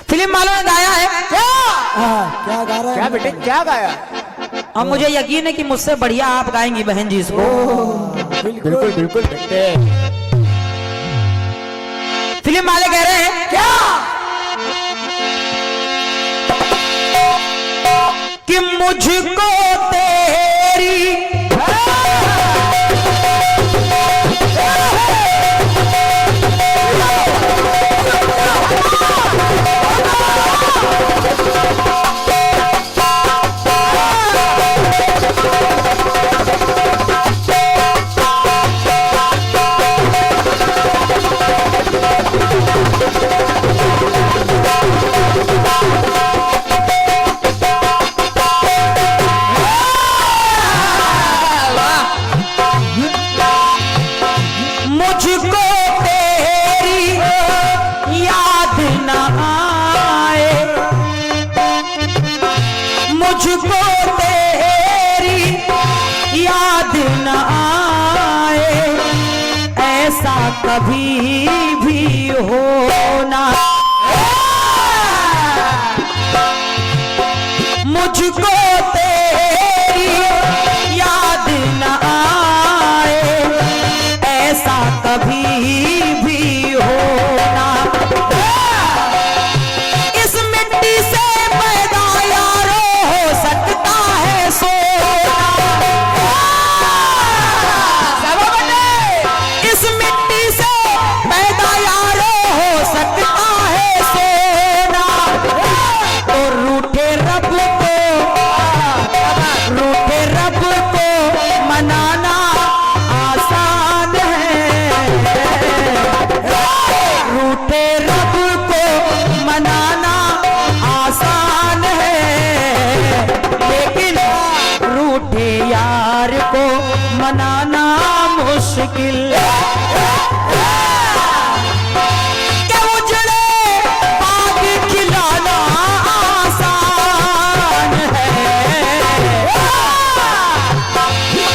Film वालों ने गाया है क्या? क्या गा रहे हैं? क्या बेटे क्या गाया? और मुझे यकीन है कि मुझसे बढ़िया आप गाएंगी बहन जी इसको। बिल्कुल बिल्कुल बेटे। फिल्म वाले कह रहे हैं क्या कि मुझको तेरी मुझको तेरी याद न आए, मुझको तेरी याद न आए, ऐसा कभी भी होना। मुझको तेरी याद न आए, ऐसा कभी भी होना। इस मिट्टी से पैदा यारो हो सकता है सोना। इस मिट्टी से पैदा यारो हो सकता है सोना। तो रूठे रब को मनाना आसान है। रूठे रब को मनाना आसान है, लेकिन रूठे यार को मनाना मुश्किल। क्या उजड़े बाग खिलाना आसान है।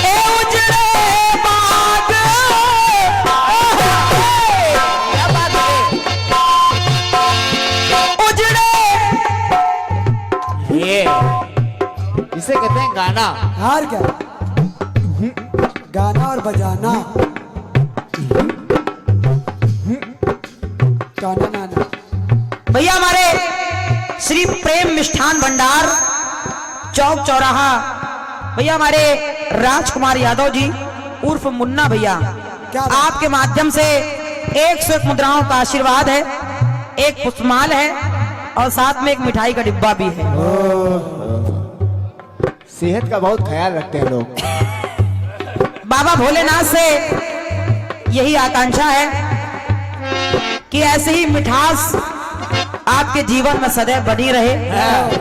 ए उजड़े बाग, उजड़े ये इसे कहते हैं गाना। हार क्या? गाना और बजाना। गाना नाना। भैया हमारे श्री प्रेम मिष्ठान भंडार चौक चौराहा भैया हमारे राजकुमार यादव जी उर्फ मुन्ना भैया, क्या बात? आपके माध्यम से 101 मुद्राओं का आशीर्वाद है, एक पुष्पमाल है और साथ में एक मिठाई का डिब्बा भी है। सेहत का बहुत ख्याल रखते हैं लोग। बाबा भोलेनाथ से यही आकांक्षा है कि ऐसे ही मिठास आपके जीवन में सदैव बनी रहे।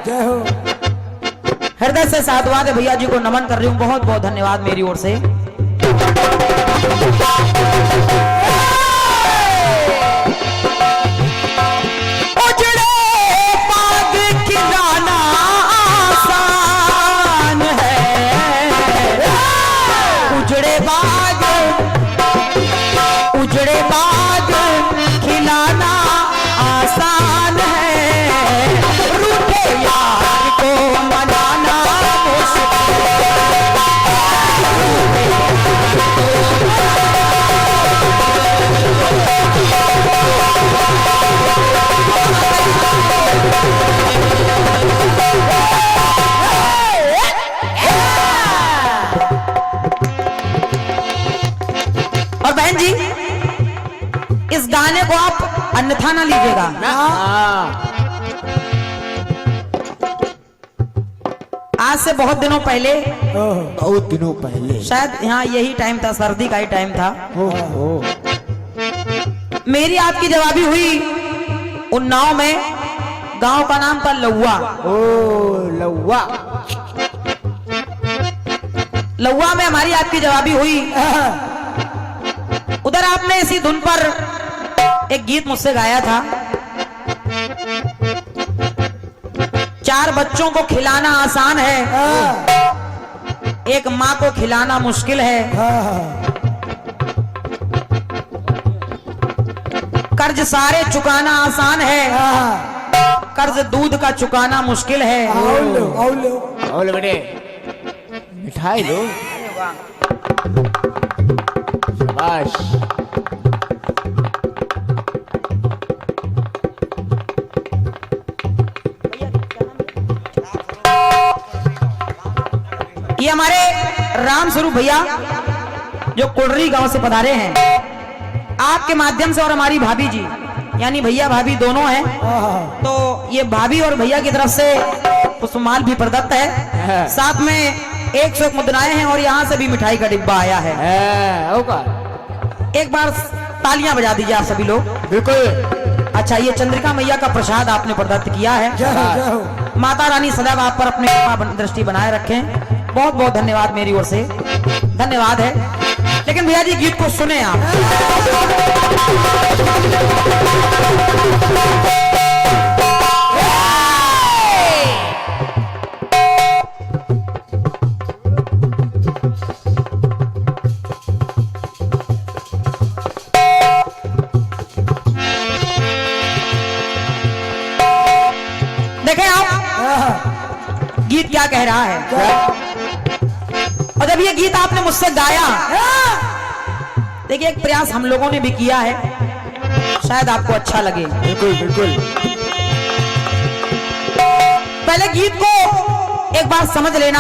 जय हो। हृदय से साधुवाद है, भैया जी को नमन कर रही हूँ, बहुत बहुत धन्यवाद मेरी ओर से। उजड़े बाग खिलाना आसान है। उजड़े बाग, उजड़े बाग खिलाना आसान है, रूठे यार को मनाना मुश्किल। और बहन जी इस गाने को आप अन्यथा ना लीजिएगा। आज से बहुत दिनों पहले, बहुत दिनों पहले, शायद यहाँ यही टाइम था, सर्दी का ही टाइम था, मेरी आपकी जवाबी हुई उन्नाव में। गांव का नाम था लौवा। ओ लौवा। लौवा में हमारी आपकी जवाबी हुई। उधर आपने इसी धुन पर एक गीत मुझसे गाया था। 4 बच्चों को खिलाना आसान है, एक माँ को खिलाना मुश्किल है। कर्ज सारे चुकाना आसान है, कर्ज दूध का चुकाना मुश्किल है। आओ लो आओ लो। और बेटे मिठाई लो। शाबाश। ये हमारे राम स्वरूप भैया जो कुलरी गांव से पधारे हैं, आपके माध्यम से, और हमारी भाभी जी यानी भैया भाभी दोनों हैं, हाँ, तो ये भाभी और भैया की तरफ से पुष्पमाल भी प्रदत्त है, साथ में 101 मुद्राएं हैं और यहाँ से भी मिठाई का डिब्बा आया है। होगा। एक बार तालियां बजा दीजिए आप सभी लोग। बिल्कुल। अच्छा, ये चंद्रिका मैया का प्रसाद आपने प्रदत्त किया है। जय हो जय हो। माता रानी सदैव आप पर अपने कृपा दृष्टि बनाए रखें। बहुत बहुत धन्यवाद मेरी ओर से, धन्यवाद है। लेकिन भैया जी गीत को सुने आप। देखें आप गीत क्या कह रहा है, और जब ये गीत आपने मुझसे गाया, देखिए एक प्रयास हम लोगों ने भी किया है, शायद आपको अच्छा लगे। बिल्कुल बिल्कुल। पहले गीत को एक बार समझ लेना,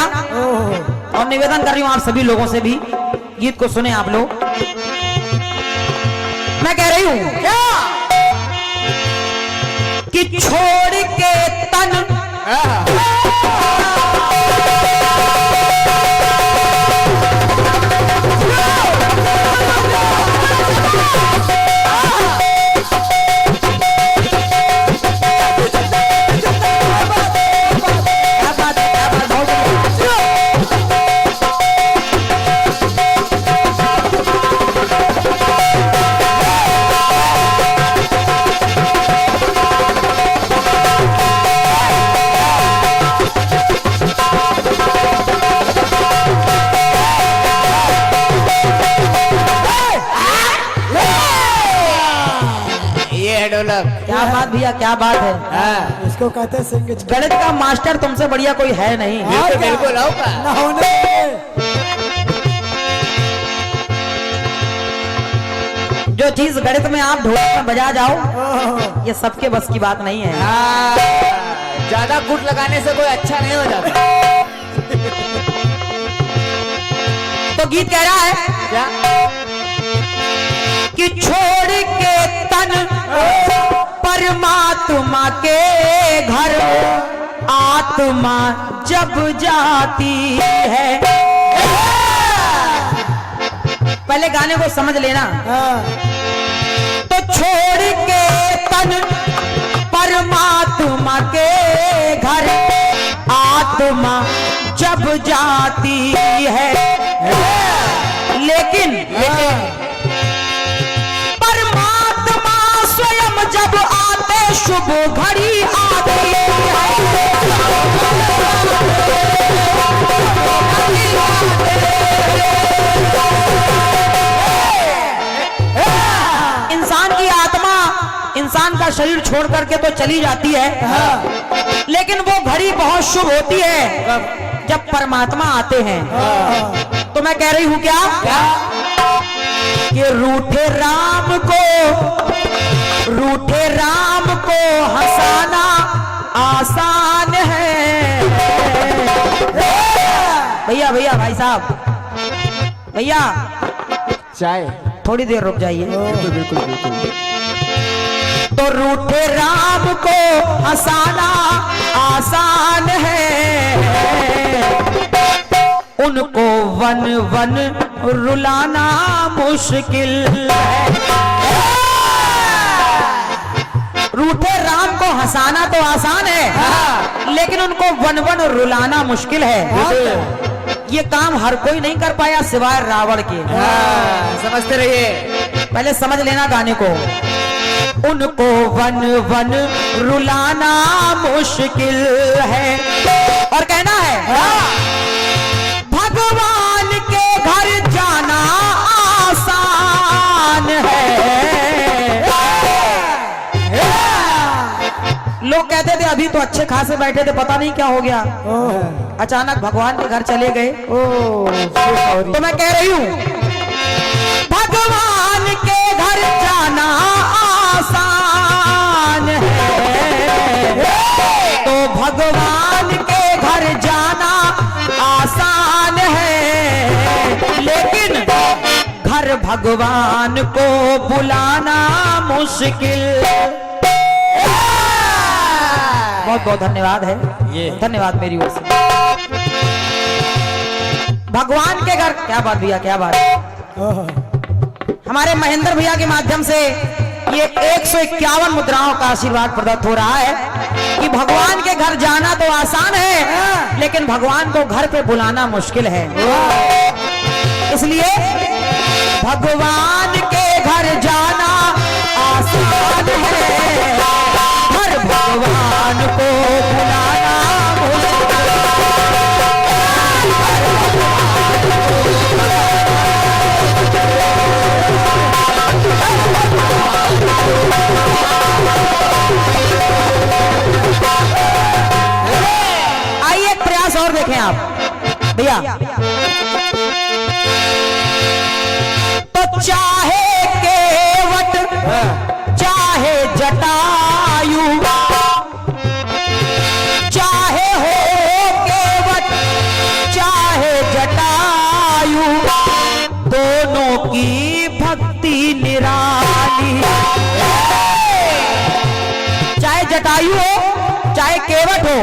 और निवेदन कर रही हूं आप सभी लोगों से भी, गीत को सुने आप लोग। मैं कह रही हूं क्या कि छोड़ के तन क्या बात भैया, क्या बात है। इसको कहते हैं सिंह। गणित का मास्टर तुमसे बढ़िया कोई है नहीं। बिल्कुल बिल्कुल। ना होने जो चीज गणित में आप ढोलक में बजा जाओ, ये सबके बस की बात नहीं है। ज्यादा गुट लगाने से कोई अच्छा नहीं हो जाता। तो गीत कह रहा है क्या कि छोड़ के तन परमात्मा के घर आत्मा जब जाती है। पहले गाने को समझ लेना। तो छोड़ के तन परमात्मा के घर आत्मा जब जाती है, लेकिन परमात्मा स्वयं जब आते शुभ घड़ी आती है। इंसान की आत्मा इंसान का शरीर छोड़ करके तो चली जाती है, लेकिन वो घड़ी बहुत शुभ होती है जब परमात्मा आते हैं। तो मैं कह रही हूं क्या कि रूठे राम को हंसाना आसान है। भैया भैया भाई साहब भैया चाय थोड़ी देर रुक जाइए। बिल्कुल बिल्कुल बिल्कुल। तो रूठे राम को हंसाना आसान है, उनको वन वन रुलाना मुश्किल है। रूठे राम को हंसाना तो आसान है, लेकिन उनको वन वन रुलाना मुश्किल है। ये काम हर कोई नहीं कर पाया सिवाय रावण के। समझते रहिए, पहले समझ लेना गाने को। उनको वन वन रुलाना मुश्किल है, और कहना है भगवान के घर जाना आसान है, लोग कहते थे अभी तो अच्छे खासे बैठे थे, पता नहीं क्या हो गया, अचानक भगवान के घर चले गए। तो मैं कह रही हूं भगवान के घर जाना आसान है, तो भगवान के घर जाना आसान है, लेकिन घर भगवान को बुलाना मुश्किल। बहुत बहुत धन्यवाद है, ये धन्यवाद मेरी ओर से। भगवान के घर, क्या बात भैया, क्या बात। हमारे महेंद्र भैया के माध्यम से ये 151 मुद्राओं का आशीर्वाद प्रदत्त हो रहा है कि भगवान के घर जाना तो आसान है, लेकिन भगवान को घर पे बुलाना मुश्किल है। इसलिए भगवान के घर जाना आसान है, घर भगवान को बुलाना मुश्किल। आइए एक प्रयास और देखें आप भैया। तो चाहे केवट चाहे जटायु, चाहे हो केवट चाहे जटायु, दोनों की भक्ति निराली। चाहे जटायु हो चाहे केवट हो,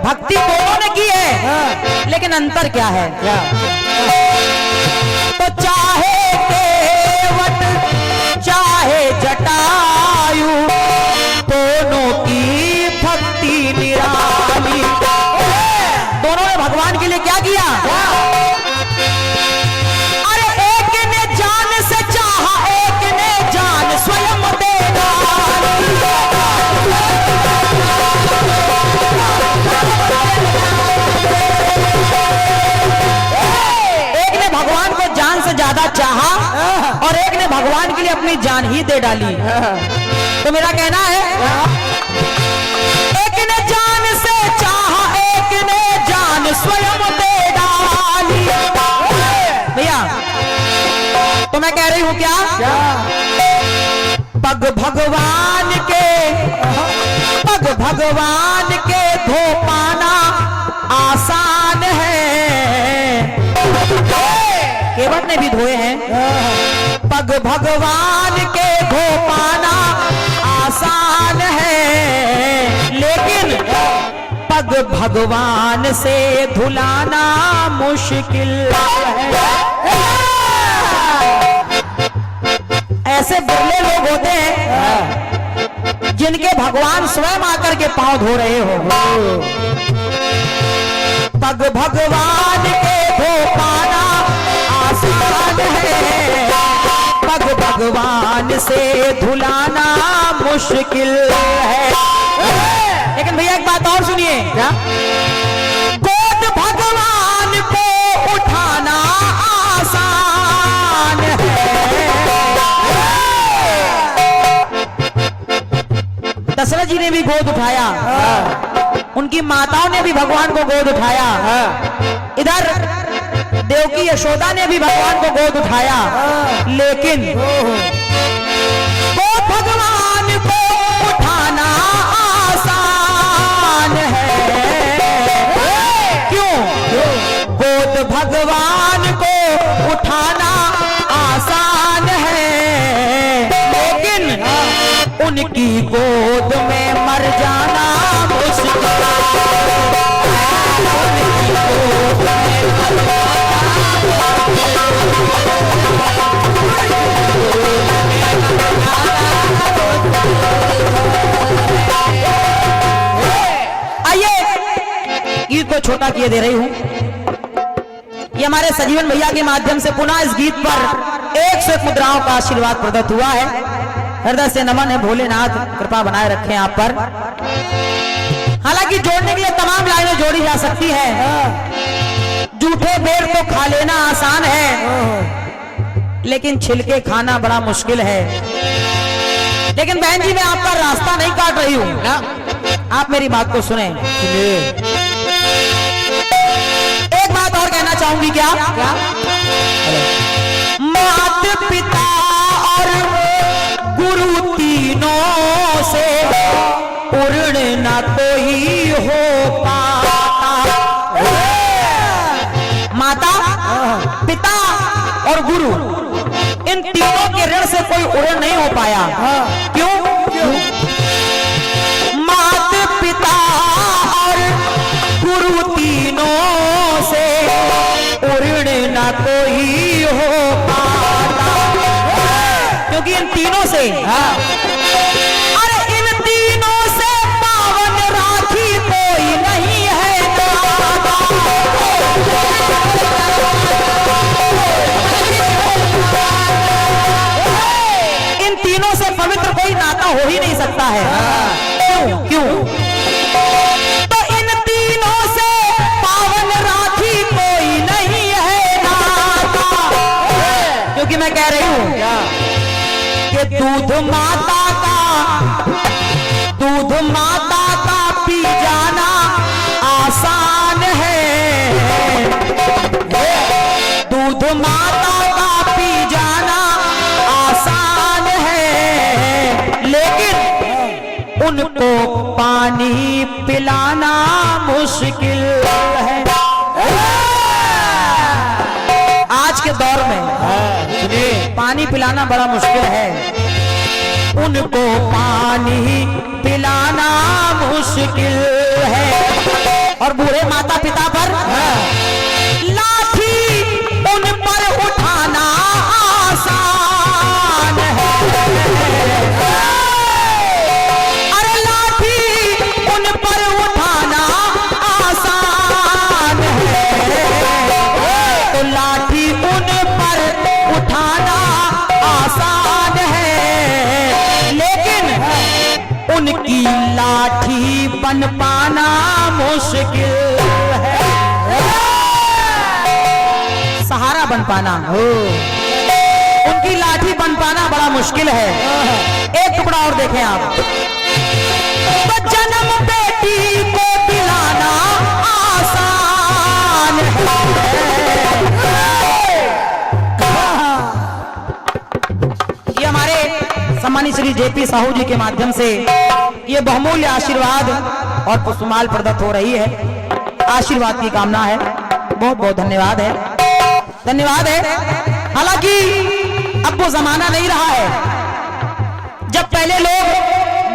भक्ति दोनों ने की है, लेकिन अंतर क्या है? तो चाहे केवट चाहे जटायु, दोनों की भक्ति निराली। दोनों ने भगवान के लिए क्या किया? अरे एक ने जान से चाहा, एक ने जान स्वयं दे डाली। एक ने भगवान को जान से ज्यादा चाहा और एक ने भगवान के लिए अपनी जान ही दे डाली। तो मेरा कहना है एक ने जान से चाहा, एक ने जान स्वयं दे डाली। भैया तो मैं कह रही हूं क्या, पग भगवान के, पग भगवान के धो पाना आसान है। केवट ने भी धोए हैं। पग भगवान के धो पाना आसान है, लेकिन पग भगवान से धुलाना मुश्किल है। ऐसे बिरले लोग होते हैं जिनके भगवान स्वयं आकर के पांव धो रहे हो। पग भगवान के धो पाना आसान है, पग भगवान से धुलाना मुश्किल है। लेकिन भैया एक बात और सुनिए, क्या? गोद भगवान को उठाना आसान है। दशरथ जी ने भी गोद उठाया, उनकी माताओं ने भी भगवान को गोद उठाया, इधर देवकी यशोदा ने भी भगवान को गोद उठाया, लेकिन गोद भगवान को उठाना आसान है। क्यों? गोद भगवान को उठाना आसान है, लेकिन उनकी गोद में मर जाना मुश्किल है। उनकी गोद में मर आइए गीत को छोटा किए दे रही हूं। ये हमारे सजीवन भैया के माध्यम से पुनः इस गीत पर 101 मुद्राओं का आशीर्वाद प्रदत्त हुआ है। हृदय से नमन है, भोलेनाथ कृपा बनाए रखें आप पर। हालांकि जोड़ने के लिए तमाम लाइनें जोड़ी जा सकती है। जूठे बेर तो खा लेना आसान है, लेकिन छिलके खाना बड़ा मुश्किल है। लेकिन बहन जी मैं आपका रास्ता नहीं काट रही हूं, आप मेरी बात को सुने। सुनिए। एक बात और कहना चाहूंगी। क्या क्या मात पिता और गुरु तीनों से पूर्ण न कोई हो पाता। माता पिता और गुरु इन तीनों के ऋण से कोई उड़न नहीं हो पाया। क्यों? मात पिता और गुरु तीनों से उड़न न कोई हो पाता। क्योंकि इन तीनों से अरे इन तीनों से पावन राखी कोई नहीं है। इन तीनों से पवित्र कोई नाता हो ही नहीं सकता है। क्यों? क्यों? तो इन तीनों से पावन राखी कोई नहीं है नाता। क्योंकि मैं कह रही हूं कि दूध माता का पी जाना आसान है। दूध माता का पी जाना आसान है, लेकिन उनको पानी पिलाना मुश्किल है। आज के दौर में पानी पिलाना बड़ा मुश्किल है। उनको पानी पिलाना मुश्किल है। और बूढ़े माता पिता पर लाठी उन पर उठाना आसान है। अरे लाठी उन पर उठाना आसान है। तो लाठी उन पर उठाना आसान है, लेकिन उनकी लाठी बन पाना मुश्किल है। सहारा बन पाना, उनकी लाठी बन पाना बड़ा मुश्किल है। एक टुकड़ा और देखें आप। तो जन्म बेटी को दिलाना आसान है। ये हमारे सम्मानित श्री जेपी साहू जी के माध्यम से ये बहुमूल्य आशीर्वाद और पुष्पमाल प्रदत्त हो रही है। आशीर्वाद की कामना है। बहुत बहुत धन्यवाद है, धन्यवाद है। हालांकि अब वो जमाना नहीं रहा है जब पहले लोग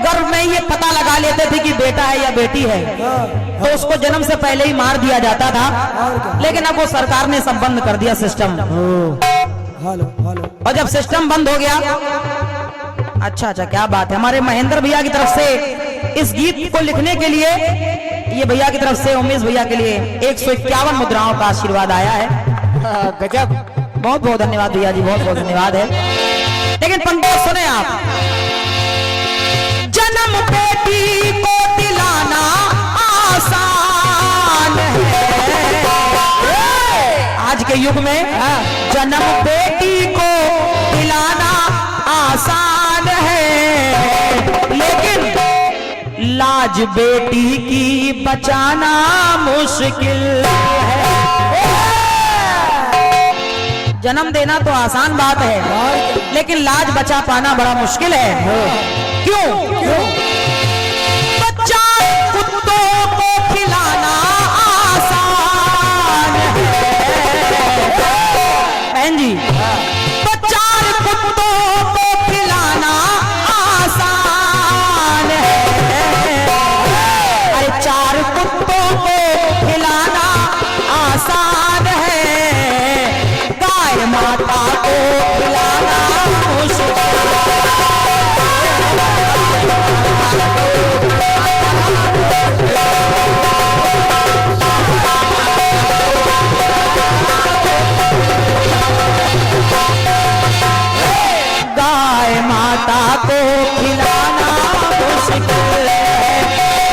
गर्भ में ये पता लगा लेते थे कि बेटा है या बेटी है, तो उसको जन्म से पहले ही मार दिया जाता था। लेकिन अब वो सरकार ने सब बंद कर दिया सिस्टम। Hello hello. और जब सिस्टम बंद हो गया, अच्छा अच्छा क्या बात है। हमारे महेंद्र भैया की तरफ से इस गीत को लिखने के लिए, ये भैया की तरफ से उमेश भैया के लिए 151 मुद्राओं का आशीर्वाद आया है। गजब। बहुत बहुत धन्यवाद भैया जी, बहुत बहुत धन्यवाद है। लेकिन पंडित सुने आप, जन्म बेटी को दिलाना आसान है। आज के युग में जन्म बेटी को दिलाना आसान है, लेकिन लाज बेटी की बचाना मुश्किल है। जन्म देना तो आसान बात है, लेकिन लाज बचा पाना बड़ा मुश्किल है। क्यों? बच्चा कुत्तों को खिलाना आसान है। बहन जी, बच्चा कुत्तों को खिलाना आसान है। अरे 4 कुत्तों को खिलाना आसान है, गाय माता को खिलाना मुश्किल। गाय माता को खिलाना मुश्किल है।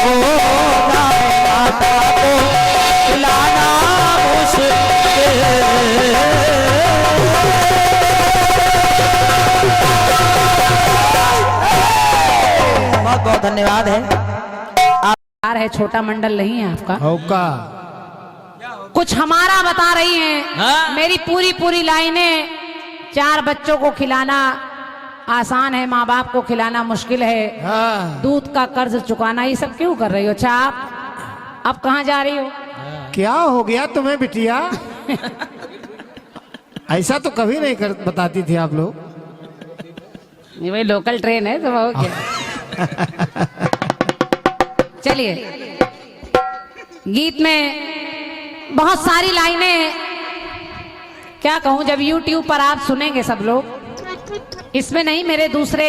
ओ गाय माता को खिलाना मुश्किल है। बहुत बहुत धन्यवाद है। कलाकार है, छोटा मंडल नहीं है आपका। होका कुछ हमारा बता रही हैं। हाँ। मेरी पूरी पूरी लाइनें, 4 बच्चों को खिलाना आसान है, माँ बाप को खिलाना मुश्किल है, हाँ। दूध का कर्ज चुकाना, ये सब क्यों कर रही हो? अच्छा आप अब कहाँ जा रही हो? क्या हो गया तुम्हें बिटिया? ऐसा तो कभी नहीं कर बताती थी आप लोग। ये भाई लोकल ट्रेन है तो हो गया। चलिए, गीत में बहुत सारी लाइनें, क्या कहूं, जब YouTube पर आप सुनेंगे सब लोग, इसमें नहीं मेरे दूसरे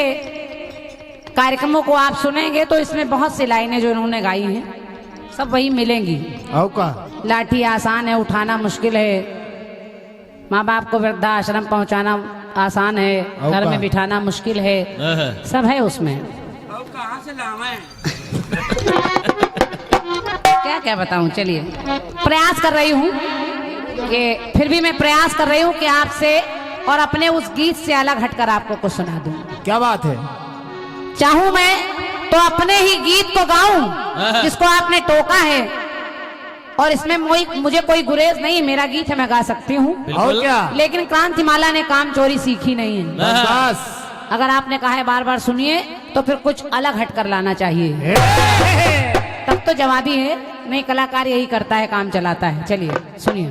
कार्यक्रमों को आप सुनेंगे तो इसमें बहुत सी लाइनें जो इन्होंने गाई हैं सब वही मिलेंगी। होका लाठी आसान है, उठाना मुश्किल है, माँ बाप को वृद्धाश्रम पहुंचाना आसान है, घर में बिठाना मुश्किल है, सब है उसमें। कहाँ से लावे? क्या क्या बताऊं, चलिए प्रयास कर रही हूँ कि फिर भी मैं प्रयास कर रही हूँ कि आपसे और अपने उस गीत से अलग हटकर आपको कुछ सुना दूं। क्या बात है? चाहूं मैं तो अपने ही गीत को गाऊं जिसको आपने टोका है, और इसमें मुझे कोई गुरेज नहीं, मेरा गीत है, मैं गा सकती हूँ। और क्या? लेकिन क्रांतिमाला ने काम चोरी सीखी नहीं है। बस अगर आपने कहा है बार बार सुनिए तो फिर कुछ अलग हटकर लाना चाहिए, तब तो जवाबी है। नहीं, कलाकार यही करता है, काम चलाता है। चलिए सुनिए।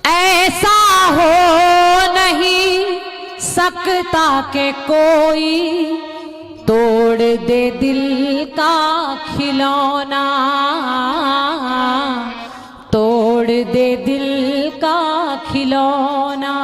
ऐसा हो नहीं सकता के कोई तोड़ दे दिल का खिलौना, तोड़ दे दिल का खिलौना।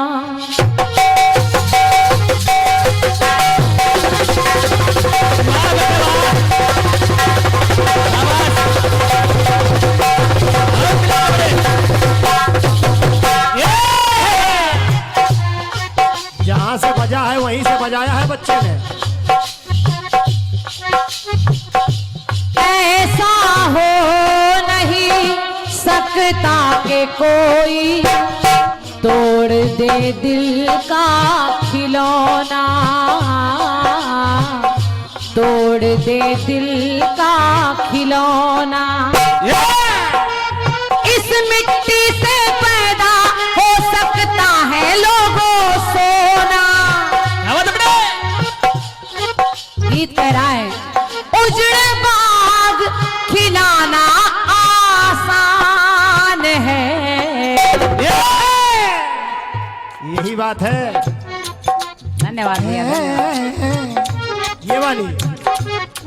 जहाँ से बजा है वहीं से बजाया है बच्चे ने। ऐसा हो नहीं सकता के कोई तोड़ दे दिल का खिलौना, तोड़ दे दिल का खिलौना। इस मिट्टी से पैदा हो सकता है लोगों सोना। गीत कह रहा है, उजड़े बाग खिलाना आसान है। यही बात है। धन्यवाद भैया, धन्यवाद। ये वाली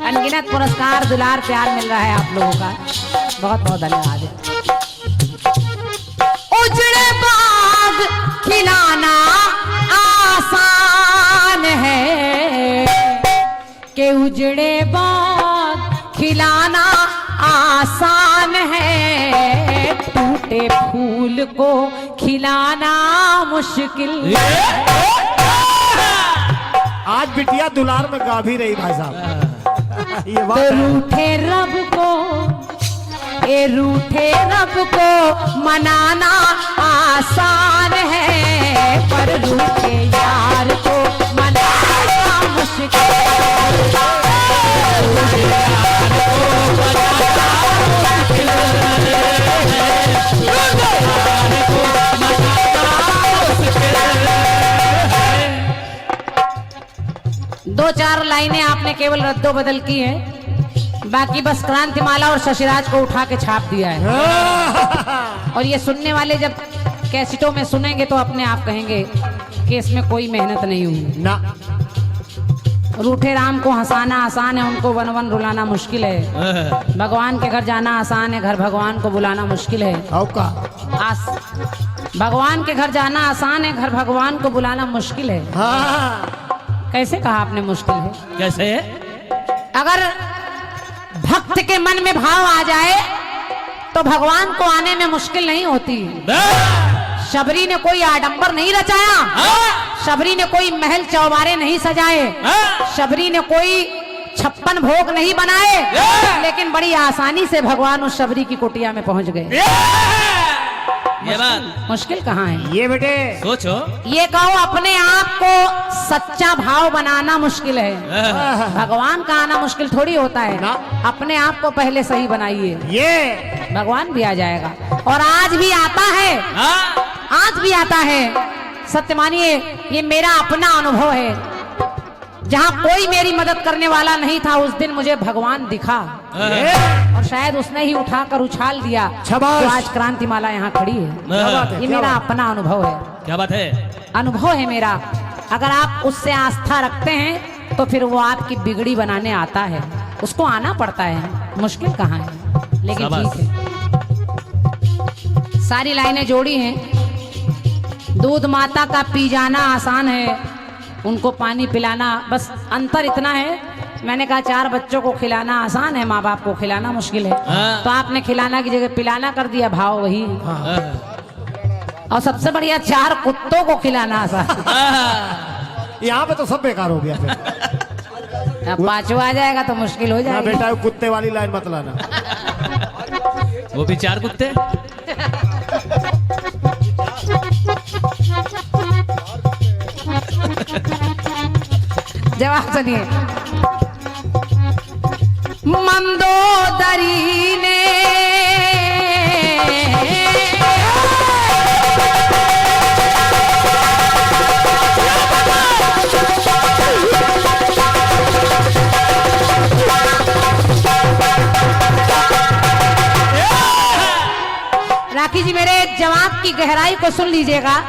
अनगिनत पुरस्कार, दुलार, प्यार मिल रहा है आप लोगों का, बहुत बहुत धन्यवाद है। उजड़े बाग खिलाना आसान है, कि उजड़े बाग खिलाना आसान है, टूटे फूल को खिलाना मुश्किल। आज बिटिया दुलार में गा भी रही भाई साहब। ये बात तो है। रूठे रब को, ए रूठे रब को मनाना आसान है, पर रूठे यार को मनाना मुश्किल। दो चार लाइनें आपने केवल रद्दो बदल की है, बाकी बस क्रांतिमाला और शशिराज को उठा के छाप दिया है। और ये सुनने वाले जब कैसेटों में सुनेंगे तो अपने आप कहेंगे कि इसमें कोई मेहनत नहीं हुई। ना रूठे राम को हंसाना आसान है, उनको वन वन रुलाना मुश्किल है। भगवान के घर जाना आसान है, घर भगवान को बुलाना मुश्किल है। होका भगवान के घर जाना आसान है, घर भगवान को बुलाना मुश्किल है। हाँ। कैसे कहा आपने मुश्किल है? कैसे? अगर भक्त के मन में भाव आ जाए तो भगवान को आने में मुश्किल नहीं होती। शबरी ने कोई आडंबर नहीं रचाया, शबरी ने कोई महल चौबारे नहीं सजाए, शबरी ने कोई 56 भोग नहीं बनाए, लेकिन बड़ी आसानी से भगवान उस शबरी की कुटिया में पहुंच गए। ये बात मुश्किल कहाँ है? ये बेटे सोचो। ये कहो अपने आप को सच्चा भाव बनाना मुश्किल है, भगवान का आना मुश्किल थोड़ी होता है। ना। अपने आप को पहले सही बनाइए, ये भगवान भी आ जाएगा। और आज भी आता है, हाँ आज भी आता है। सत्य मानिए, ये मेरा अपना अनुभव है। जहाँ कोई मेरी मदद करने वाला नहीं था, उस दिन मुझे भगवान दिखा और शायद उसने ही उठाकर उछाल दिया। शाबाश। तो आज क्रांति माला यहाँ खड़ी है। क्या बात है, ये क्या मेरा बात अपना अनुभव है, क्या बात है। अनुभव है मेरा। अगर आप उससे आस्था रखते हैं तो फिर वो आपकी बिगड़ी बनाने आता है, उसको आना पड़ता है, मुश्किल कहाँ है। लेकिन शाबाश। ठीक है, सारी लाइनें जोड़ी हैं। दूध माता का पी जाना आसान है, उनको पानी पिलाना, बस अंतर इतना है। मैंने कहा 4 बच्चों को खिलाना आसान है, माँ बाप को खिलाना मुश्किल है। हाँ। तो आपने खिलाना की जगह पिलाना कर दिया, भाव वही। और सबसे बढ़िया 4 कुत्तों को खिलाना आसान। यहाँ पे तो सब बेकार हो गया फिर। अब 5वां आ जाएगा तो मुश्किल हो ना जाएगा। बेटा वो कुत्ते वाली लाइन मत लाना। वो भी 4 कुत्ते। जवाब सुनिए। मंदोदरी ने राखी जी, मेरे जवाब की गहराई को सुन लीजिएगा।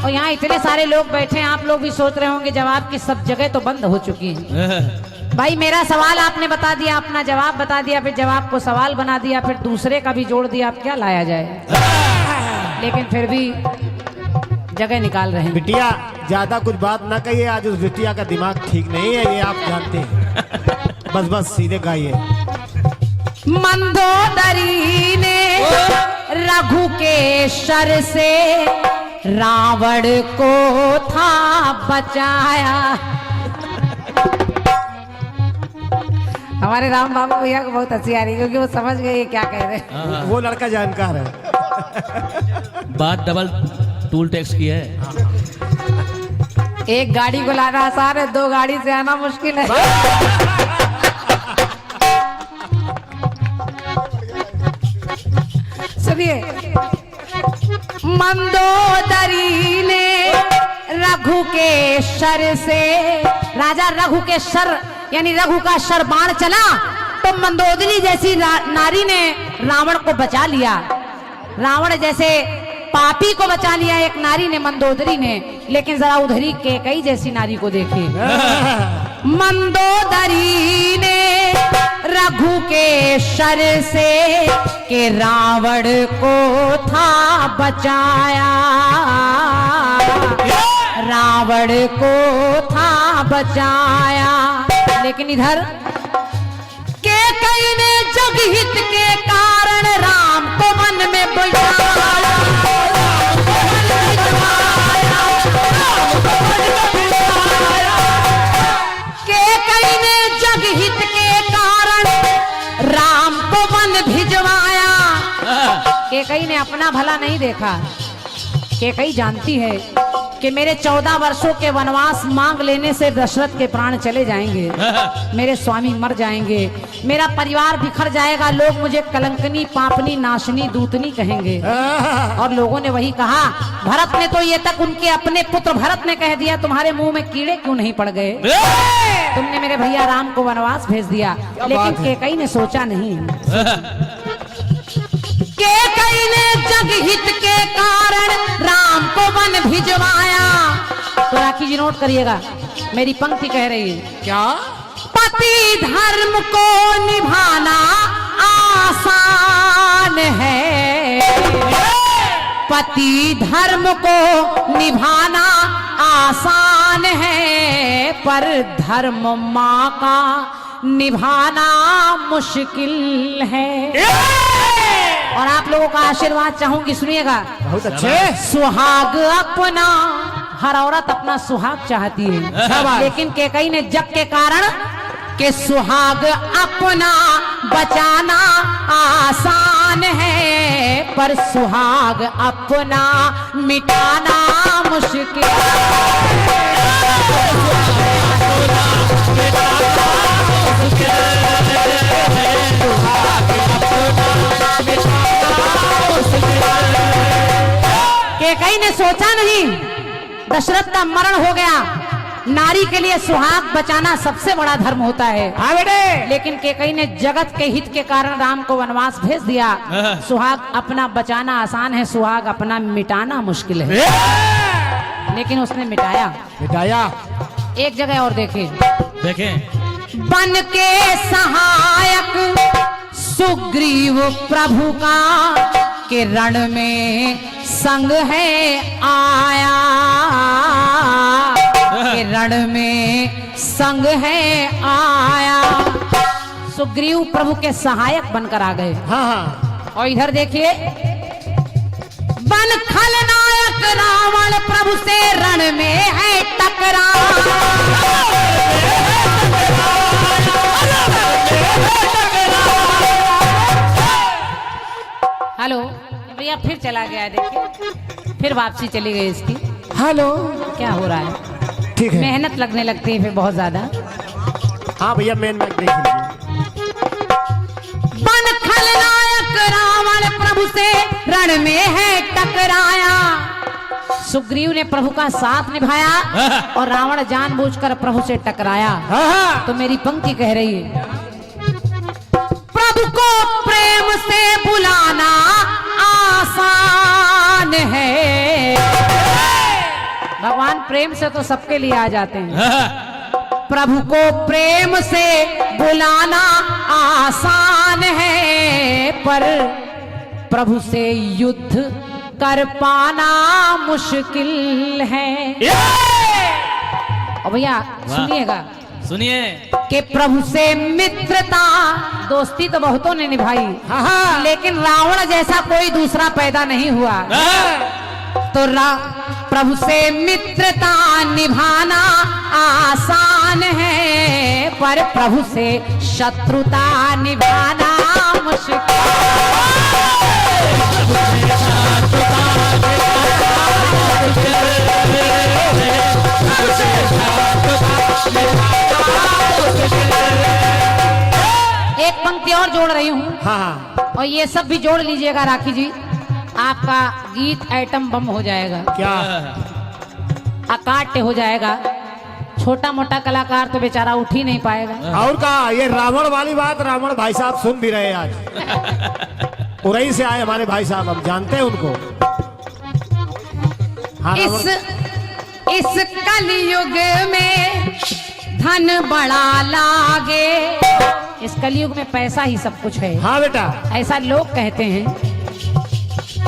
और यहाँ इतने सारे लोग बैठे हैं, आप लोग भी सोच रहे होंगे जवाब की सब जगह तो बंद हो चुकी है। भाई मेरा सवाल आपने बता दिया, अपना जवाब बता दिया, फिर जवाब को सवाल बना दिया, फिर दूसरे का भी जोड़ दिया, अब क्या लाया जाए। लेकिन फिर भी जगह निकाल रहे हैं। बिटिया ज्यादा कुछ बात ना कहिए, आज उस बिटिया का दिमाग ठीक नहीं है, ये आप जानते हैं। बस बस सीधे गाइए। मंदोदरी ने रघु के शर से रावण को था बचाया। हमारे राम बाबू भैया को बहुत हंसी आ रही है, क्योंकि वो समझ गए ये क्या कह रहे हैं। वो लड़का जानकार है। बात डबल टूल टैक्स की है। एक गाड़ी को लाना आसान है, 2 गाड़ी से आना मुश्किल है। सुनिए। मंदोदरी ने रघु के शर से, राजा रघु के शर यानी रघु का शर बाण चला तो मंदोदरी जैसी नारी ने रावण को बचा लिया। रावण जैसे पापी को बचा लिया एक नारी ने, मंदोदरी ने। लेकिन जरा उधरी कैकेयी जैसी नारी को देखिए। मंदोदरी ने रघु के शर से के रावण को था बचाया, रावण को था बचाया। लेकिन इधर कैकेयी ने जगहित के कारण राम को वन में बिठाया। कैकेयी ने जगहित के कारण राम को वन भिजवाया। कैकेयी ने अपना भला नहीं देखा। कैकेयी जानती है कि मेरे 14 वर्षों के वनवास मांग लेने से दशरथ के प्राण चले जाएंगे, मेरे स्वामी मर जाएंगे, मेरा परिवार बिखर जाएगा, लोग मुझे कलंकनी, पापनी, नाशनी, दूतनी कहेंगे। और लोगों ने वही कहा। भरत ने तो ये तक उनके अपने पुत्र भरत ने कह दिया, तुम्हारे मुंह में कीड़े क्यों नहीं पड़ गए, तुमने मेरे भैया राम को वनवास भेज दिया। लेकिन कैकेयी ने सोचा नहीं। कैकेयी ने जगहित के कारण राम को वन भिजवाया। तो राखी जी नोट करिएगा, मेरी पंक्ति कह रही है क्या? पति धर्म को निभाना आसान है, पति धर्म को निभाना आसान है, पर धर्म माँ का निभाना मुश्किल है। और आप लोगों का आशीर्वाद चाहूंगी, सुनिएगा। बहुत अच्छे। सुहाग अपना, हर औरत अपना सुहाग चाहती है, लेकिन कैकेयी ने जग के कारण के सुहाग अपना बचाना आसान है, पर सुहाग अपना मिटाना मुश्किल। कैकेयी ने सोचा नहीं, दशरथ का मरण हो गया, नारी के लिए सुहाग बचाना सबसे बड़ा धर्म होता है। हाँ बेटे। लेकिन कैकेयी ने जगत के हित के कारण राम को वनवास भेज दिया। सुहाग अपना बचाना आसान है, सुहाग अपना मिटाना मुश्किल है। लेकिन उसने मिटाया। एक जगह और देखिए, देखें बन के सहायक सुग्रीव प्रभु का, के रण में संग है आया, के रण में संग है आया। सुग्रीव प्रभु के सहायक बनकर आ गए। हाँ। और इधर देखिए, बन खलनायक रावण प्रभु से रण में है टकरा। हेलो भैया, फिर चला गया, देखिए फिर वापसी चली गई इसकी। हेलो, क्या हो रहा है? ठीक है, मेहनत लगने लगती है फिर बहुत ज्यादा। हाँ भैया, मेन देख लीजिए। बन खलनायक रावण प्रभु से रण में है टकराया। सुग्रीव ने प्रभु का साथ निभाया और रावण जानबूझकर प्रभु से टकराया। तो मेरी पंक्ति कह रही है, प्रभु को प्रेम से बुलाना आसान है। भगवान प्रेम से तो सबके लिए आ जाते हैं। प्रभु को प्रेम से बुलाना आसान है, पर प्रभु से युद्ध कर पाना मुश्किल है। और भैया सुनिएगा, सुनिए कि प्रभु से मित्रता, दोस्ती तो बहुतों ने निभाई, लेकिन रावण जैसा कोई दूसरा पैदा नहीं हुआ। तो प्रभु से मित्रता निभाना आसान है, पर प्रभु से शत्रुता निभाना मुश्किल। एक पंक्ति और जोड़ रही हूँ। हाँ। और ये सब भी जोड़ लीजिएगा राखी जी, आपका गीत आइटम बम हो जाएगा, क्या? अकाट्य हो जाएगा। छोटा मोटा कलाकार तो बेचारा उठ ही नहीं पाएगा। और कहा, ये रावण वाली बात रावण भाई साहब सुन भी रहे आज। उरई से आए हमारे भाई साहब, हम जानते हैं उनको। हाँ, इस कलयुग में धन बड़ा लागे। इस कलयुग में पैसा ही सब कुछ है। हाँ बेटा, ऐसा लोग कहते हैं।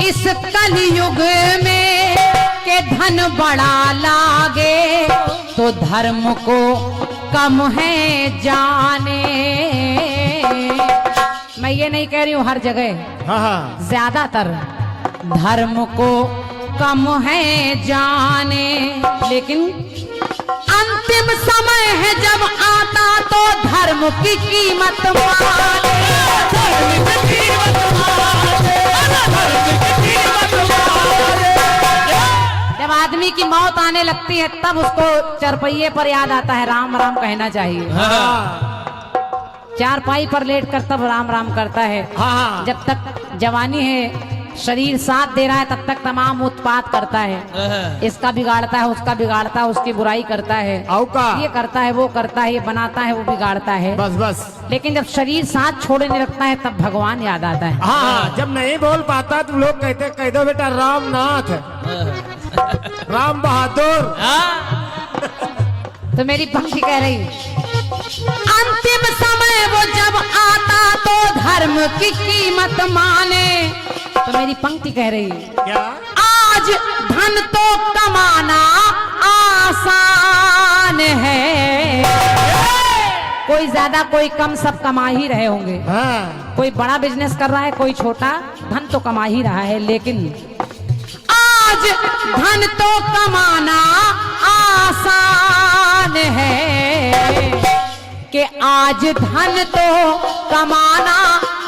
इस कलयुग में के धन बड़ा लागे, तो धर्म को कम है जाने। मैं ये नहीं कह रही हूँ हर जगह, हाँ, ज्यादातर धर्म को कम है जाने, लेकिन अंतिम समय है जब आता तो धर्म की कीमत माने। जब आदमी की मौत आने लगती है तब उसको चरपहिये पर याद आता है राम राम कहना चाहिए। चारपाई पर लेटकर तब राम राम करता है। जब तक जवानी है, शरीर साथ दे रहा है, तब तक तमाम उत्पात करता है। इसका बिगाड़ता है, उसका बिगाड़ता है, उसकी बुराई करता है, ये करता है, वो करता है, ये बनाता है, वो बिगाड़ता है। बस। लेकिन जब शरीर साथ छोड़ने लगता है तब भगवान याद आता है। हाँ, जब नहीं बोल पाता तो लोग कहते, कह दो बेटा रामनाथ, राम बहादुर। तो मेरी पंक्ति कह रही, अंतिम समय वो जब आता तो धर्म की कीमत माने। तो मेरी पंक्ति कह रही, क्या? आज धन तो कमाना आसान है। कोई ज्यादा कोई कम, सब कमा ही रहे होंगे। कोई बड़ा बिजनेस कर रहा है, कोई छोटा, धन तो कमा ही रहा है। लेकिन आज धन तो कमाना आसान है, कि आज धन तो कमाना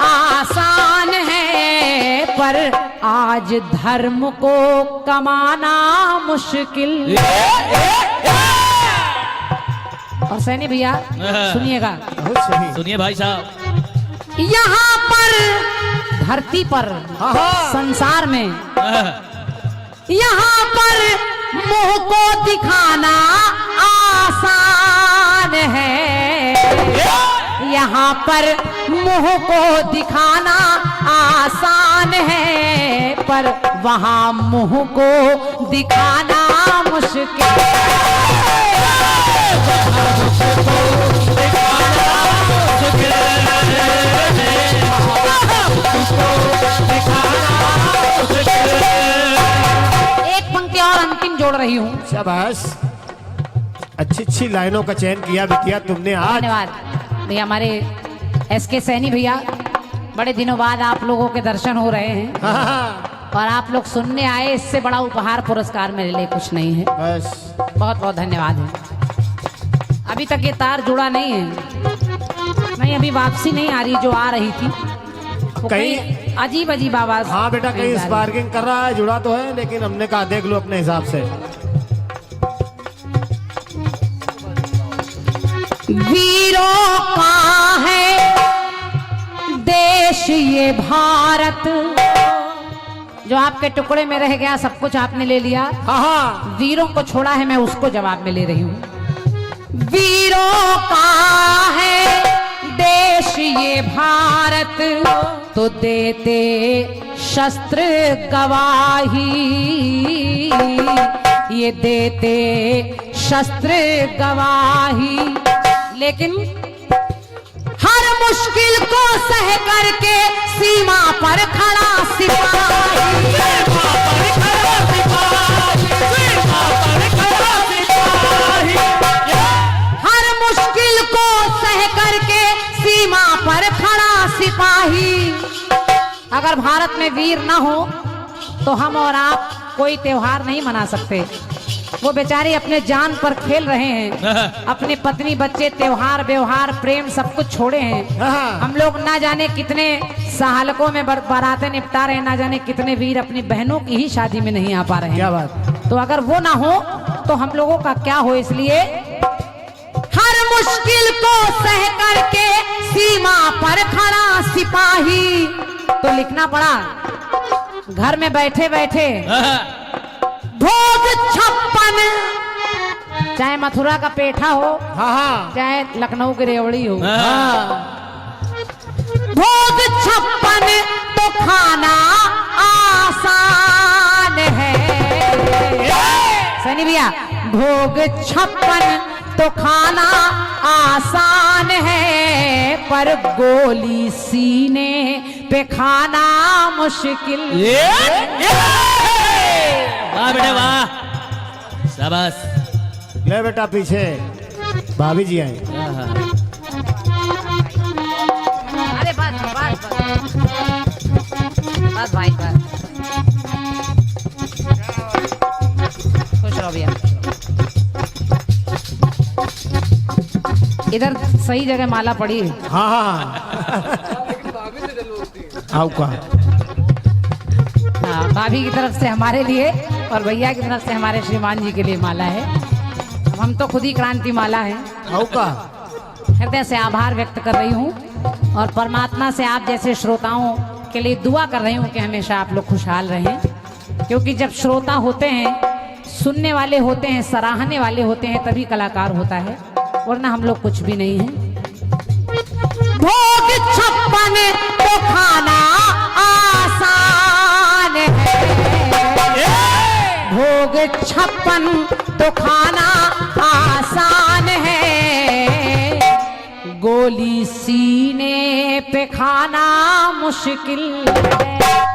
आसान है, पर आज धर्म को कमाना मुश्किल। और सैनी भैया सुनिएगा, बहुत सही। सुनिए भाई साहब। यहाँ पर धरती पर, संसार में, यहाँ पर मुंह को दिखाना आसान है, यहाँ पर मुंह को दिखाना आसान है, पर वहाँ मुंह को दिखाना मुश्किल। एक पंक्ति और अंतिम जोड़ रही हूँ। शाबाश, अच्छी अच्छी लाइनों का चयन किया बिटिया तुमने आज। धन्यवाद भैया, हमारे एसके सैनी भैया, बड़े दिनों बाद आप लोगों के दर्शन हो रहे हैं हाँ, और आप लोग सुनने आए, इससे बड़ा उपहार पुरस्कार मेरे लिए कुछ नहीं है। बस बहुत बहुत धन्यवाद है। अभी तक ये तार जुड़ा नहीं है, नहीं अभी वापसी नहीं आ रही, जो आ रही थी वो कहीं- कहीं अजीब अजीब आवाज। हाँ बेटा, कहीं जा रही। स्पार्किंग कर रहा है, जुड़ा तो है, लेकिन हमने कहा देख लो अपने हिसाब से। वीरों का है देश ये भारत, जो आपके टुकड़े में रह गया सब कुछ आपने ले लिया, हाँ, वीरों को छोड़ा है, मैं उसको जवाब में ले रही हूँ। वीरों का है देश ये भारत, तो देते शस्त्र गवाही, ये देते शस्त्र गवाही, लेकिन हर मुश्किल को सह करके सीमा पर खड़ा सिपाही, हर मुश्किल को सह करके सीमा पर खड़ा सिपाही। अगर भारत में वीर ना हो तो हम और आप कोई त्योहार नहीं मना सकते। वो बेचारे अपने जान पर खेल रहे हैं, अपनी पत्नी बच्चे त्योहार व्यवहार प्रेम सब कुछ छोड़े हैं। हम लोग ना जाने कितने साहलकों में बारातें निपटा रहे हैं, ना जाने कितने वीर अपनी बहनों की ही शादी में नहीं आ पा रहे हैं। क्या बात। तो अगर वो ना हो तो हम लोगों का क्या हो, इसलिए हर मुश्किल को सह करके सीमा पर खड़ा सिपाही। तो लिखना पड़ा घर में बैठे बैठे, भोग 56, चाहे मथुरा का पेठा हो, हाँ, चाहे लखनऊ की रेवड़ी हो, भोग 56 तो खाना आसान है। सनी भैया, भोग 56 तो खाना आसान है, पर गोली सीने पे खाना मुश्किल। वाह बेटा वाह, शाबाश। ले बेटा पीछे भाभी जी आए। अरे बस बस बस भाई बस, खुश रहो भैया। इधर सही जगह माला पड़ी है। हाँ, आओ का हाँ, भाभी की तरफ से हमारे लिए और भैया की तरफ से हमारे श्रीमान जी के लिए माला है। अब हम तो खुद ही क्रांति माला है। आओ का हृदय से आभार व्यक्त कर रही हूँ और परमात्मा से आप जैसे श्रोताओं के लिए दुआ कर रही हूँ कि हमेशा आप लोग खुशहाल रहें, क्योंकि जब श्रोता होते हैं, सुनने वाले होते हैं, सराहने वाले होते हैं, तभी कलाकार होता है, वरना हम लोग कुछ भी नहीं है। भोग 56 तो खाना आसान है, भोग 56 तो खाना आसान है, गोली सीने पे खाना मुश्किल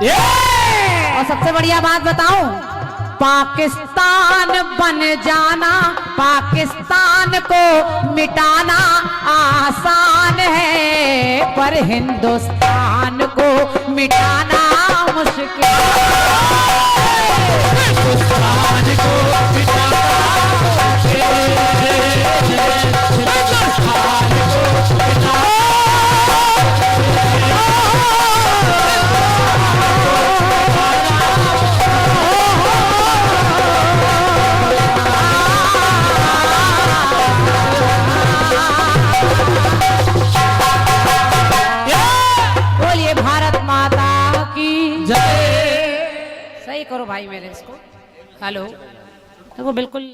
है। और सबसे बढ़िया बात बताऊं, पाकिस्तान बन जाना, पाकिस्तान को मिटाना आसान है, पर हिंदुस्तान को मिटाना मुश्किल। हिंदुस्तान को मिटाना मुश्किल। सही करो भाई मेरे इसको। हेलो देखो बिल्कुल